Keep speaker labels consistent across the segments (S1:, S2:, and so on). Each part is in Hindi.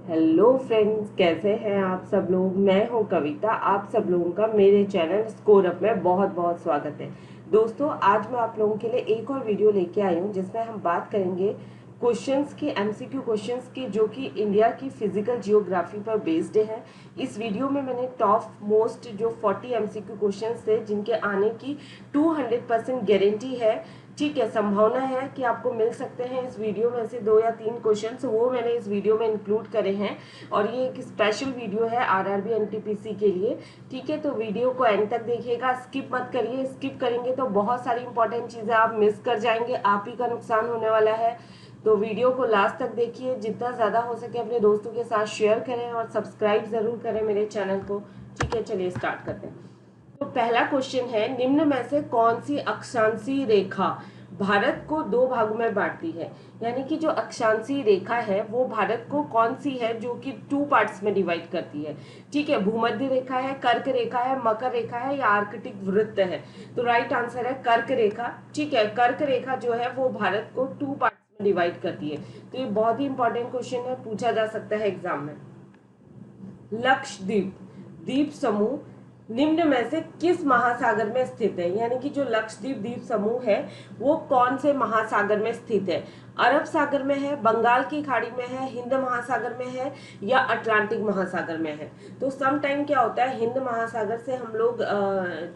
S1: हेलो फ्रेंड्स, कैसे हैं आप सब लोग। मैं हूं कविता। आप सब लोगों का मेरे चैनल स्कोर अप में बहुत बहुत स्वागत है। दोस्तों, आज मैं आप लोगों के लिए एक और वीडियो लेके आई हूं जिसमें हम बात करेंगे क्वेश्चंस की, एमसीक्यू क्वेश्चंस की, जो कि इंडिया की फिजिकल जियोग्राफी पर बेस्ड है। इस वीडियो में मैंने टॉप मोस्ट जो 40 एमसीक्यू क्वेश्चंस थे जिनके आने की 200% गारंटी है, ठीक है, संभावना है कि आपको मिल सकते हैं इस वीडियो में से 2 या 3 क्वेश्चंस, वो मैंने इस वीडियो में इंक्लूड करे हैं। और ये एक स्पेशल वीडियो है आरआरबी एनटीपीसी के लिए, ठीक है। तो वीडियो को एंड तक देखिएगा, स्किप मत करिए। स्किप करेंगे तो बहुत सारी इंपॉर्टेंट चीजें आप मिस कर जाएंगे, आप ही का नुकसान होने वाला है। तो वीडियो को लास्ट तक देखिए, जितना ज्यादा हो सके अपने दोस्तों के साथ शेयर करें और सब्सक्राइब जरूर करें मेरे चैनल को, ठीक है। चलिए स्टार्ट करते हैं। तो पहला क्वेश्चन है, निम्न में से कौन सी अक्षांशीय रेखा भारत को 2 भागों में बांटती है। यानी कि जो अक्षांशीय रेखा है वो भारत को कौन सी है जो कि 2 पार्ट्स में डिवाइड करती है, ठीक है। भूमध्य रेखा है, कर्क रेखा है, मकर रेखा है या आर्कटिक वृत्त है। तो राइट आंसर है कर्क रेखा, ठीक है। कर्क रेखा जो है वो भारत को 2 पार्ट्स में डिवाइड करती है। तो ये बहुत ही इंपॉर्टेंट क्वेश्चन है, पूछा जा सकता है एग्जाम में। लक्षद्वीप द्वीप समूह निम्न में से किस महासागर में स्थित है। यानी कि जो लक्षद्वीप द्वीप समूह है वो कौन से महासागर में स्थित है। अरब सागर में है, बंगाल की खाड़ी में है, हिंद महासागर में है या अटलांटिक महासागर में है। तो सम टाइम क्या होता है, हिंद महासागर से हम लोग,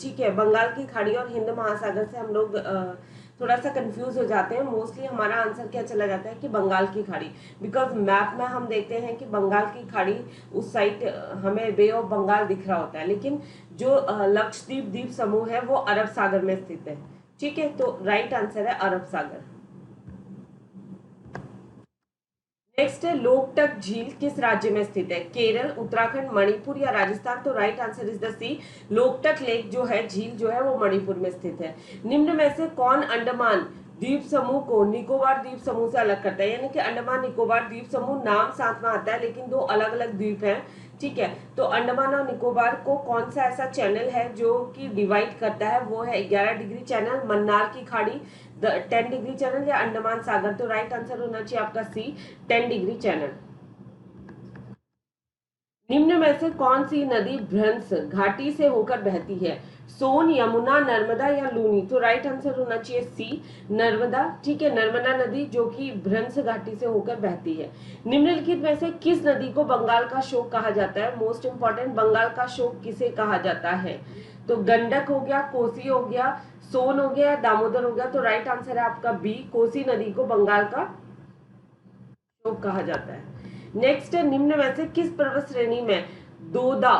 S1: ठीक है, बंगाल की खाड़ी और हिंद महासागर से हम लोग थोड़ा सा कंफ्यूज हो जाते हैं। मोस्टली हमारा आंसर क्या चला जाता है कि बंगाल की खाड़ी, बिकॉज मैप में हम देखते हैं कि बंगाल की खाड़ी उस साइड हमें बे ऑफ बंगाल दिख रहा होता है, लेकिन जो लक्षद्वीप द्वीप समूह है वो अरब सागर में स्थित है, ठीक है। तो राइट आंसर है अरब सागर। नेक्स्ट है, लोकटक झील किस राज्य में स्थित है। केरल, उत्तराखंड, मणिपुर या राजस्थान। तो right answer is the C, Loktak lake जो है, झील जो है वो मणिपुर में स्थित है। निम्न में से कौन अंडमान द्वीप समूह को निकोबार द्वीप समूह से अलग करता है। यानी कि अंडमान निकोबार द्वीप समूह नाम साथ में आता है लेकिन 2 अलग अलग द्वीप हैं, ठीक है। तो अंडमान और निकोबार को कौन सा ऐसा चैनल है जो कि डिवाइड करता है, वो है 11 डिग्री चैनल, मन्नार की खाड़ी, 10 डिग्री चैनल या अंडमान सागर। तो राइट आंसर होना चाहिए आपका सी, 10 डिग्री चैनल। निम्न में से कौन सी नदी भ्रंश घाटी से होकर बहती है। सोन, यमुना, नर्मदा या लूनी। तो राइट आंसर होना चाहिए सी, नर्मदा, ठीक है। नर्मदा नदी जो कि भ्रंश घाटी से होकर बहती है। निम्नलिखित में से किस नदी को बंगाल का शोक कहा जाता है। मोस्ट इंपॉर्टेंट, बंगाल का शोक किसे कहा जाता है। तो गंडक हो गया, कोसी हो गया, सोन हो गया, दामोदर हो गया। तो राइट आंसर है आपका बी, कोसी नदी को बंगाल का शोक कहा जाता है। नेक्स्ट है, निम्न में से किस पर्वत श्रेणी में दोदा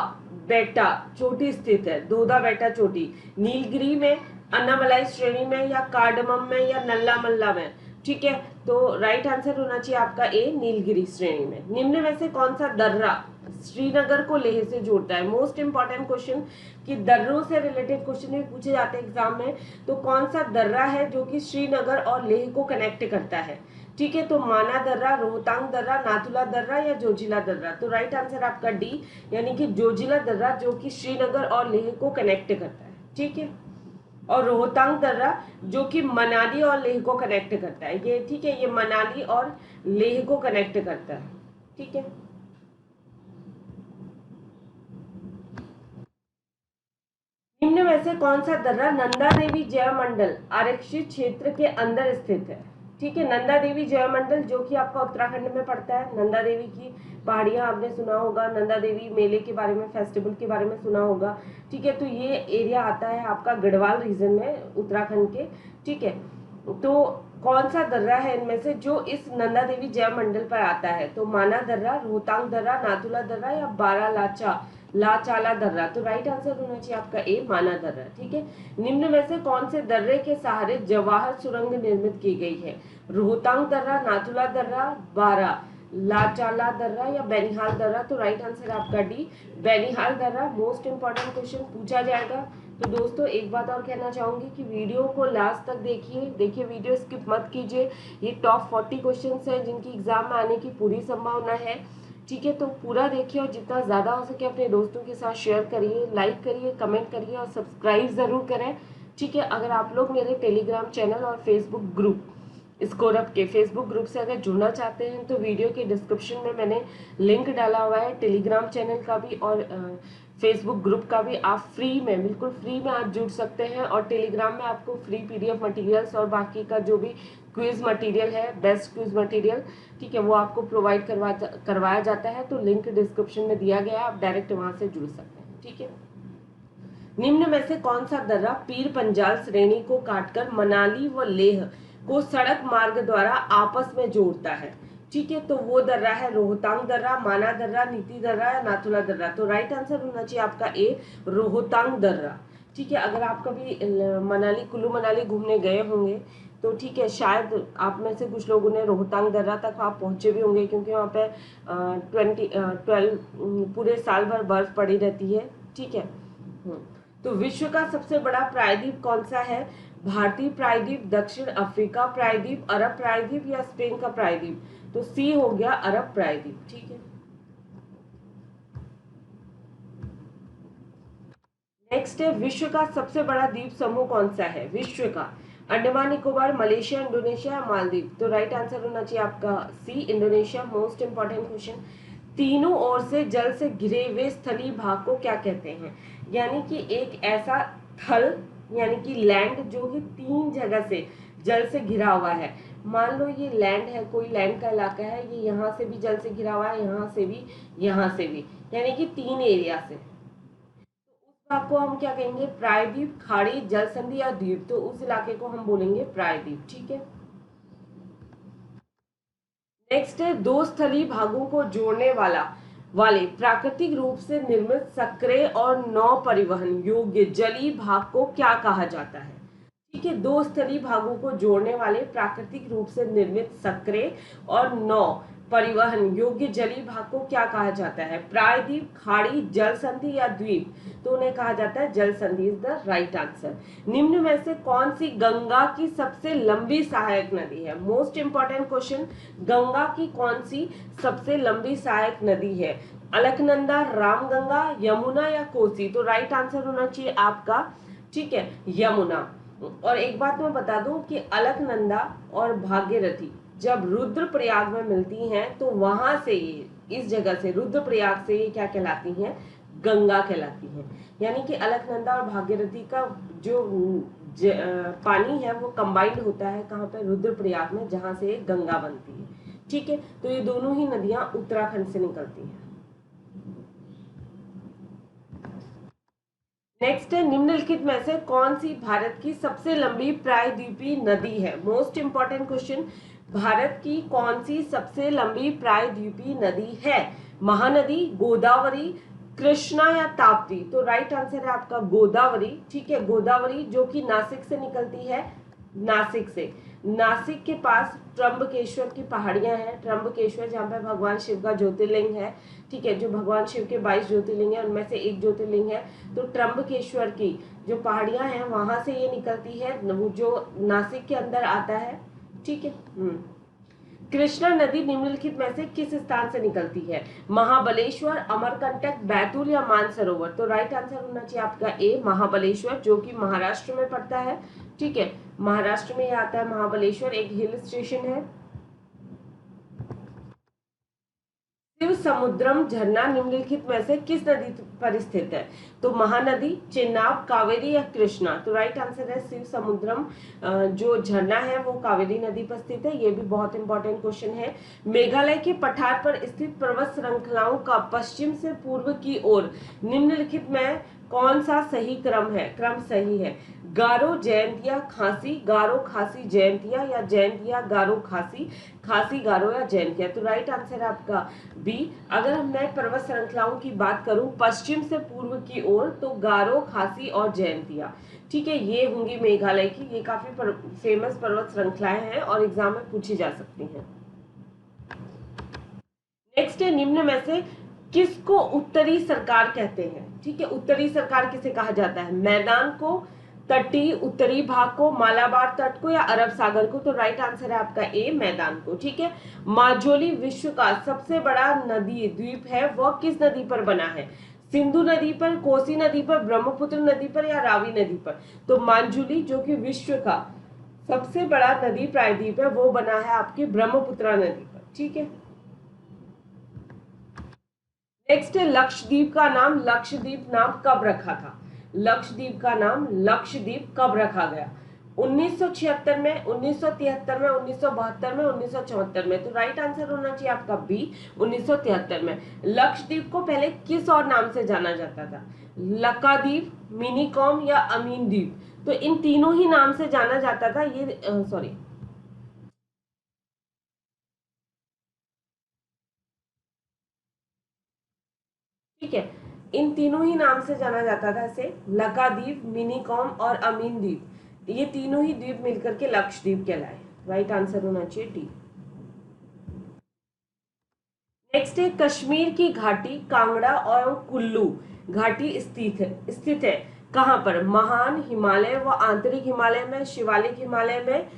S1: बेटा चोटी स्थित है। दोदा बेटा चोटी नीलगिरी में, अन्नामलाई श्रेणी में या कार्डमम में या नल्ला मल्ला में, ठीक है। तो राइट आंसर होना चाहिए आपका ए, नीलगिरी श्रेणी में। निम्न में से कौन सा दर्रा श्रीनगर को लेह से जोड़ता है। मोस्ट इंपॉर्टेंट क्वेश्चन, कि दर्रों से रिलेटेड क्वेश्चन भी पूछे जाते हैं एग्जाम में। तो कौन सा दर्रा है जो कि श्रीनगर और लेह को कनेक्ट करता है, ठीक है। तो माना दर्रा, रोहतांग दर्रा, नाथुला दर्रा या जोजिला दर्रा। तो राइट आंसर आपका डी, यानी कि जोजिला दर्रा जो कि श्रीनगर और लेह को कनेक्ट करता है, ठीक है। और रोहतांग दर्रा जो कि मनाली और लेह को कनेक्ट करता है, ये ठीक है, ये मनाली और लेह को कनेक्ट करता है, ठीक है। निम्न में से कौन सा दर्रा नंदा देवी जयमंडल आरक्षित क्षेत्र के अंदर स्थित है, ठीक है। नंदा देवी जयमंडल जो कि आपका उत्तराखंड में पड़ता है। नंदा देवी की पहाड़ियां आपने सुना होगा, नंदा देवी मेले के बारे में, फेस्टिवल के बारे में सुना होगा, ठीक है। तो ये एरिया आता है आपका गढ़वाल रीजन में, उत्तराखंड के, ठीक है। तो कौन सा दर्रा है इनमें से जो इस नंदा देवी जयमंडल पर आता है। तो माना दर्रा, रोहतांग दर्रा, नाथुला दर्रा या बारालाचा लाचाला दर्रा। तो राइट आंसर होना चाहिए आपका ए, माना दर्रा, ठीक है। निम्न में से कौन से दर्रे के सहारे जवाहर सुरंग निर्मित की गई है। रोहतांग दर्रा, नाथुला दर्रा, बारा लाचाला दर्रा या बेनिहाल दर्रा। तो राइट आंसर आपका डी, बेनिहाल दर्रा। मोस्ट इंपॉर्टेंट क्वेश्चन पूछा जाएगा। तो दोस्तों, एक बात और कहना चाहूंगी कि वीडियो को लास्ट तक देखिए, वीडियो स्किप मत कीजिए। ये टॉप 40 क्वेश्चंस हैं जिनकी एग्जाम में आने की पूरी संभावना है, ठीक है। तो पूरा देखिए और जितना ज़्यादा हो सके अपने दोस्तों के साथ शेयर करिए, लाइक करिए, कमेंट करिए और सब्सक्राइब ज़रूर करें, ठीक है। अगर आप लोग मेरे टेलीग्राम चैनल और फेसबुक ग्रुप स्कोरअप के फेसबुक ग्रुप से अगर जुड़ना चाहते हैं तो वीडियो के डिस्क्रिप्शन में मैंने लिंक डाला हुआ है टेलीग्राम चैनल का भी और फेसबुक ग्रुप का भी। आप फ्री में, बिल्कुल फ्री में आप जुड़ सकते हैं और टेलीग्राम में आपको फ्री PDF मटेरियल्स और बाकी का जो भी क्विज मटेरियल है, बेस्ट क्विज मटेरियल, ठीक है, वो आपको प्रोवाइड करवाया जाता है। तो लिंक डिस्क्रिप्शन में दिया गया है, आप डायरेक्ट वहां से जुड़ सकते हैं, ठीक है। निम्न में से कौन सा दर्रा पीर पंजाल श्रेणी को काटकर मनाली व लेह को सड़क मार्ग द्वारा आपस में जोड़ता है? ठीक है, तो वो दर्रा है रोहतांग दर्रा, माना दर्रा, नीति दर्रा या नाथुला दर्रा। तो राइट आंसर होना चाहिए आपका ए, रोहतांग दर्रा। ठीक है, अगर आप कभी मनाली, कुल्लू मनाली घूमने गए होंगे तो ठीक है, शायद आप में से कुछ लोगों ने रोहतांग दर्रा तक आप पहुंचे भी होंगे, क्योंकि वहाँ पे 12 पूरे साल भर बर्फ पड़ी रहती है। ठीक है। तो विश्व का सबसे बड़ा प्रायद्वीप कौन सा है? भारतीय प्रायद्वीप, दक्षिण अफ्रीका प्रायद्वीप, अरब प्रायद्वीप या स्पेन का प्रायद्वीप? तो सी हो गया अरब प्रायद्वीप। ठीक है। नेक्स्ट है, विश्व का सबसे बड़ा द्वीप समूह कौन सा है? विश्व का अंडमान निकोबार, मलेशिया, इंडोनेशिया, मालदीव। तो राइट आंसर होना चाहिए आपका सी, इंडोनेशिया। मोस्ट इंपॉर्टेंट क्वेश्चन, तीनों ओर से जल से घिरे हुए स्थलीय भाग को क्या कहते हैं? यानी कि एक ऐसा थल यानी कि लैंड जो कि 3 जगह से जल से घिरा हुआ है। मान लो ये लैंड है, कोई लैंड का इलाका है, ये यहाँ से भी जल से घिरा हुआ है, यहाँ से भी, यहाँ से भी, यानी कि 3 एरिया से। आपको हम क्या कहेंगे? प्रायद्वीप, खाड़ी, जल संधि या द्वीप। तो उस इलाके को हम बोलेंगे प्रायद्वीप। ठीक है। नेक्स्ट है, 2 स्थलीय भागों को जोड़ने वाले प्राकृतिक रूप से निर्मित सक्रिय और नौ परिवहन योग्य जलीय भाग को क्या कहा जाता है? ठीक है, 2 स्थलीय भागों को जोड़ने वाले प्राकृतिक रूप से निर्मित सक्रिय और नौ परिवहन योग्य जलीय भाग को क्या कहा जाता है? प्रायद्वीप, खाड़ी, जल संधि या द्वीप। तो उन्हें कहा जाता है जल संधि इज द राइट आंसर। निम्न में से कौन सी गंगा की सबसे लंबी सहायक नदी है? मोस्ट इंपॉर्टेंट क्वेश्चन, गंगा की कौन सी सबसे लंबी सहायक नदी है? अलकनंदा, रामगंगा, यमुना या कोसी। तो राइट आंसर होना चाहिए आपका, ठीक है, यमुना। और एक बात मैं बता दूं कि अलकनंदा और भागीरथी जब रुद्रप्रयाग में मिलती हैं तो वहां से ये, इस जगह से, रुद्रप्रयाग से ये क्या कहलाती हैं? गंगा कहलाती हैं। यानी कि अलकनंदा और भागीरथी का जो पानी है वो कंबाइंड होता है कहाँ पे? रुद्रप्रयाग में, जहां से गंगा बनती है। ठीक है, तो ये दोनों ही नदियां उत्तराखंड से निकलती हैं। नेक्स्ट है, निम्नलिखित में से कौन सी भारत की सबसे लंबी प्रायद्वीपीय नदी है? मोस्ट इंपॉर्टेंट क्वेश्चन, भारत की कौन सी सबसे लंबी प्रायद्वीपीय नदी है? महानदी, गोदावरी, कृष्णा या ताप्ती। तो राइट आंसर है आपका गोदावरी। ठीक है, गोदावरी जो कि नासिक से निकलती है, नासिक से। नासिक के पास त्र्यंबकेश्वर की पहाड़ियां हैं, त्र्यंबकेश्वर जहाँ पे भगवान शिव का ज्योतिर्लिंग है। ठीक है, जो भगवान शिव के 22 ज्योतिर्लिंग है उनमें से एक ज्योतिर्लिंग है। तो त्र्यंबकेश्वर की जो पहाड़ियां हैं वहां से ये निकलती है, जो नासिक के अंदर आता है। ठीक है। कृष्णा नदी निम्नलिखित में से किस स्थान से निकलती है? महाबलेश्वर, अमरकंटक, बैतूल या मानसरोवर। तो राइट आंसर होना चाहिए आपका ए, महाबलेश्वर, जो कि महाराष्ट्र में पड़ता है। ठीक है, महाराष्ट्र में आता है महाबलेश्वर, एक हिल स्टेशन है। शिव समुद्रम झरना निम्नलिखित में से किस नदी पर स्थित है? तो महानदी, चेनाब, कावेरी या कृष्णा। तो राइट आंसर है शिव समुद्रम, जो झरना है वो कावेरी नदी पर स्थित है। ये भी बहुत इंपॉर्टेंट क्वेश्चन है। मेघालय के पठार पर स्थित पर्वत श्रृंखलाओं का पश्चिम से पूर्व की ओर निम्नलिखित में कौन सा सही क्रम है? क्रम सही है। गारो, जयंतिया, खासी, गारो, खासी, जयंतिया या जयंतिया, गारो, खासी, खासी, गारो या जयंतिया। तो राइट आंसर है आपका बी। अगर मैं पर्वत श्रृंखलाओं की बात करूं पश्चिम से पूर्व की ओर, तो गारो, खासी और जयंतिया। ठीक है, ये होंगी मेघालय की। ये काफी फेमस पर्वत श्रृंखलाएं हैं और एग्जाम में पूछी जा सकती हैं। नेक्स्ट है, निम्न में से किसको उत्तरी सरकार कहते हैं? ठीक है, उत्तरी सरकार किसे कहा जाता है? मैदान को, तटीय उत्तरी भाग को, मालाबार तट को या अरब सागर को। तो राइट आंसर है आपका ए, मैदान को। ठीक है, माजुली विश्व का सबसे बड़ा नदी द्वीप है, वह किस नदी पर बना है? सिंधु नदी पर, कोसी नदी पर, ब्रह्मपुत्र नदी पर या रावी नदी पर। तो माजुली जो कि विश्व का सबसे बड़ा नदी प्रायद्वीप है वो बना है आपकी ब्रह्मपुत्रा नदी पर, ठीक है। नेक्स्ट है लक्षद्वीप का नाम, लक्षद्वीप नाम कब रखा था? लक्षद्वीप का नाम लक्षद्वीप कब रखा गया? 1976 में, 1973 में, 1972 में, 1974 में। तो राइट आंसर होना चाहिए आपका बी, 1973 में। लक्षद्वीप को पहले किस और नाम से जाना जाता था? लकाद्वीप, मिनीकॉम या अमीन द्वीप? तो इन तीनों ही नाम से जाना जाता था। ये सॉरी, ठीक है, इन तीनों ही नाम से जाना जाता था इसे, लकाद्वीप, मिनीकॉम और अमीन द्वीप। ये तीनों ही द्वीप मिलकर के लक्षद्वीप कहलाए। राइट आंसर होना चाहिए डी। नेक्स्ट है कश्मीर की घाटी, कांगड़ा और कुल्लू घाटी स्थित है कहां पर? महान हिमालय व आंतरिक हिमालय में, शिवालिक हिमालय में,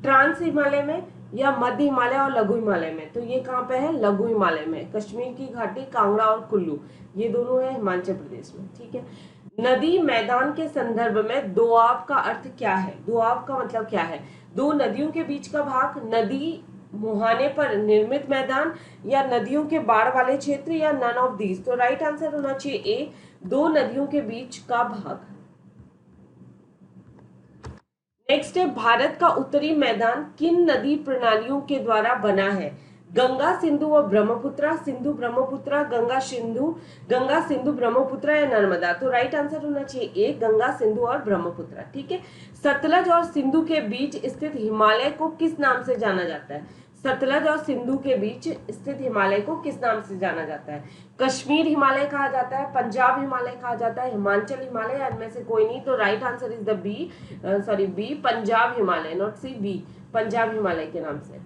S1: ट्रांस हिमालय में या मध्य हिमालय और लघु हिमालय में? तो ये कहाँ पे है? लघु हिमालय में। कश्मीर की घाटी, कांगड़ा और कुल्लू, ये दोनों है हिमाचल प्रदेश में, ठीक है। नदी मैदान के संदर्भ में दोआब का अर्थ क्या है? दोआब का मतलब क्या है? दो नदियों के बीच का भाग, नदी मुहाने पर निर्मित मैदान, या नदियों के बाढ़ वाले क्षेत्र, या नन ऑफ दीज? तो राइट आंसर होना चाहिए ए, दो नदियों के बीच का भाग। नेक्स्ट है भारत का उत्तरी मैदान किन नदी प्रणालियों के द्वारा बना है? गंगा, सिंधु और ब्रह्मपुत्र, सिंधु ब्रह्मपुत्र, गंगा सिंधु ब्रह्मपुत्र या नर्मदा? तो राइट आंसर होना चाहिए ए, गंगा सिंधु और ब्रह्मपुत्र, ठीक है। सतलज और सिंधु के बीच स्थित हिमालय को किस नाम से जाना जाता है? सतलज और सिंधु के बीच स्थित हिमालय को किस नाम से जाना जाता है? कश्मीर हिमालय कहा जाता है, पंजाब हिमालय कहा जाता है, हिमाचल हिमालय, इनमें से कोई नहीं। तो right answer is the B, sorry B, Punjab Himalaya, not C, B, Punjab Himalaya के नाम से।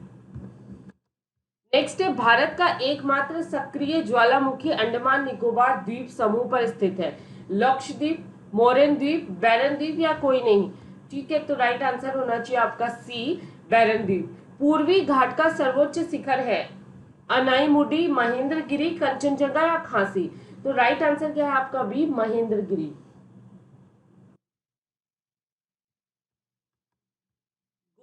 S1: नेक्स्ट है भारत का एकमात्र सक्रिय ज्वालामुखी अंडमान निकोबार द्वीप समूह पर स्थित है। लक्षद्वीप, मोरेन द्वीप, बैरन द्वीप या कोई नहीं? ठीक है, तो राइट आंसर होना चाहिए आपका सी, बैरन द्वीप। पूर्वी घाट का सर्वोच्च शिखर है अनाईमुडी, महेंद्रगिरी, कंचनजंगा या खांसी? तो राइट आंसर क्या है आपका बी, महेंद्रगिरी।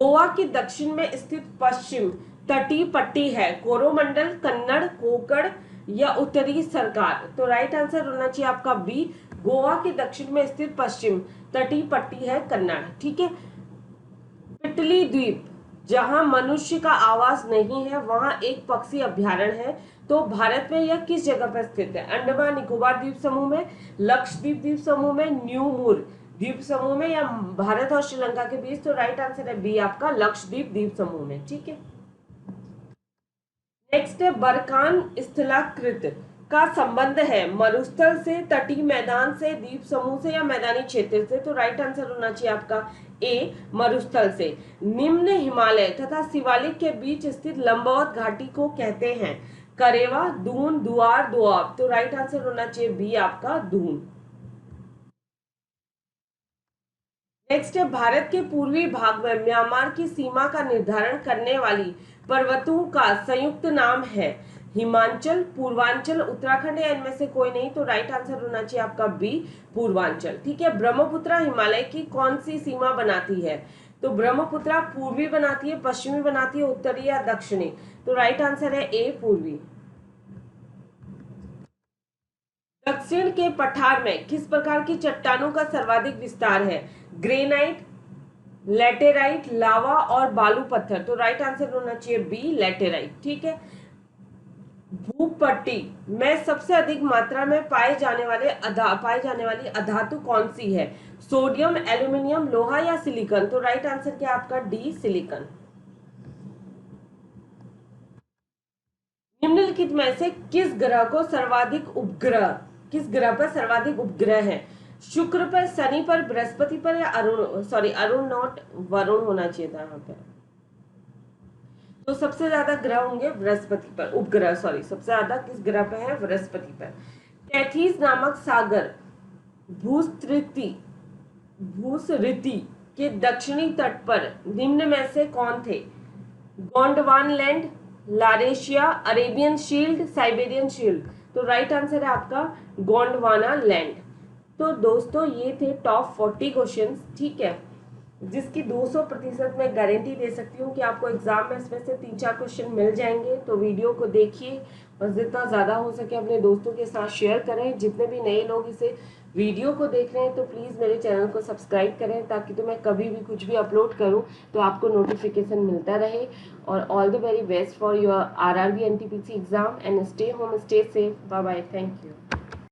S1: गोवा के दक्षिण में स्थित पश्चिम तटीय पट्टी है कोरोमंडल, कन्नड़, कोकड़ या उत्तरी सरकार? तो राइट आंसर होना चाहिए आपका बी, गोवा के दक्षिण में स्थित पश्चिम तटीय पट्टी है कन्नड़, ठीक है। पिटली द्वीप, जहां मनुष्य का आवास नहीं है, वहां एक पक्षी अभ्यारण्य है। तो भारत में यह किस जगह पर स्थित है? अंडमान निकोबार द्वीप समूह में, लक्षद्वीप द्वीप समूह में, न्यू मूर द्वीप समूह में या भारत और श्रीलंका के बीच? तो राइट आंसर है बी आपका, लक्षद्वीप द्वीप समूह में, ठीक है। नेक्स्ट है बरकान स्थलाकृत का संबंध है मरुस्थल से, तटीय मैदान से, द्वीप समूह से या मैदानी क्षेत्र से? तो राइट आंसर होना चाहिए आपका ए, मरुस्थल से। निम्न हिमालय तथा शिवालिक के बीच स्थित लंबवत घाटी को कहते हैं करेवा, दून, दुआर, दोआब? तो राइट आंसर होना चाहिए बी आपका, दून। नेक्स्ट है भारत के पूर्वी भाग में म्यांमार की सीमा का निर्धारण करने वाली पर्वतों का संयुक्त नाम है हिमाचल, पूर्वांचल, उत्तराखंड या इनमें से कोई नहीं? तो राइट आंसर होना चाहिए आपका बी, पूर्वांचल, ठीक है। ब्रह्मपुत्र हिमालय की कौन सी सीमा बनाती है? तो ब्रह्मपुत्र पूर्वी बनाती है, पश्चिमी बनाती है, उत्तरी या दक्षिणी? तो राइट आंसर है ए, पूर्वी। दक्षिण के पठार में किस प्रकार की चट्टानों का सर्वाधिक विस्तार है? ग्रेनाइट, लेटेराइट, लावा और बालू पत्थर? तो राइट आंसर होना चाहिए बी, लेटेराइट, ठीक है। भूपट्टी में सबसे अधिक मात्रा में पाई जाने वाली अधातु कौन सी है? सोडियम, एल्यूमिनियम, लोहा या सिलिकॉन? तो राइट आंसर क्या आपका डी, सिलिकॉन। निम्नलिखित में से किस ग्रह पर सर्वाधिक उपग्रह है? शुक्र पर, शनि पर, बृहस्पति पर या अरुण नॉट वरुण होना चाहिए था यहाँ पे। तो सबसे ज्यादा ग्रह होंगे बृहस्पति पर, उपग्रह सबसे ज्यादा किस ग्रह पे है? बृहस्पति पर। कैथीस नामक सागर भूसरिति के दक्षिणी तट पर निम्न में से कौन थे? Gondwanaland, Laurasia, Arabian shield, Siberian shield? तो राइट आंसर है आपका गोंडवाना लैंड। तो दोस्तों ये थे टॉप 40 क्वेश्चंस, ठीक है। जिसकी 200% मैं गारंटी दे सकती हूँ कि आपको एग्जाम में इसमें से 3-4 क्वेश्चन मिल जाएंगे। तो वीडियो को देखिए और जितना ज़्यादा हो सके अपने दोस्तों के साथ शेयर करें। जितने भी नए लोग इसे वीडियो को देख रहे हैं तो प्लीज़ मेरे चैनल को सब्सक्राइब करें, ताकि तो मैं कभी भी कुछ भी अपलोड करूँ तो आपको नोटिफिकेशन मिलता रहे। और all the very best for your RRB NTPC exam and stay home, stay safe, bye bye, thank you.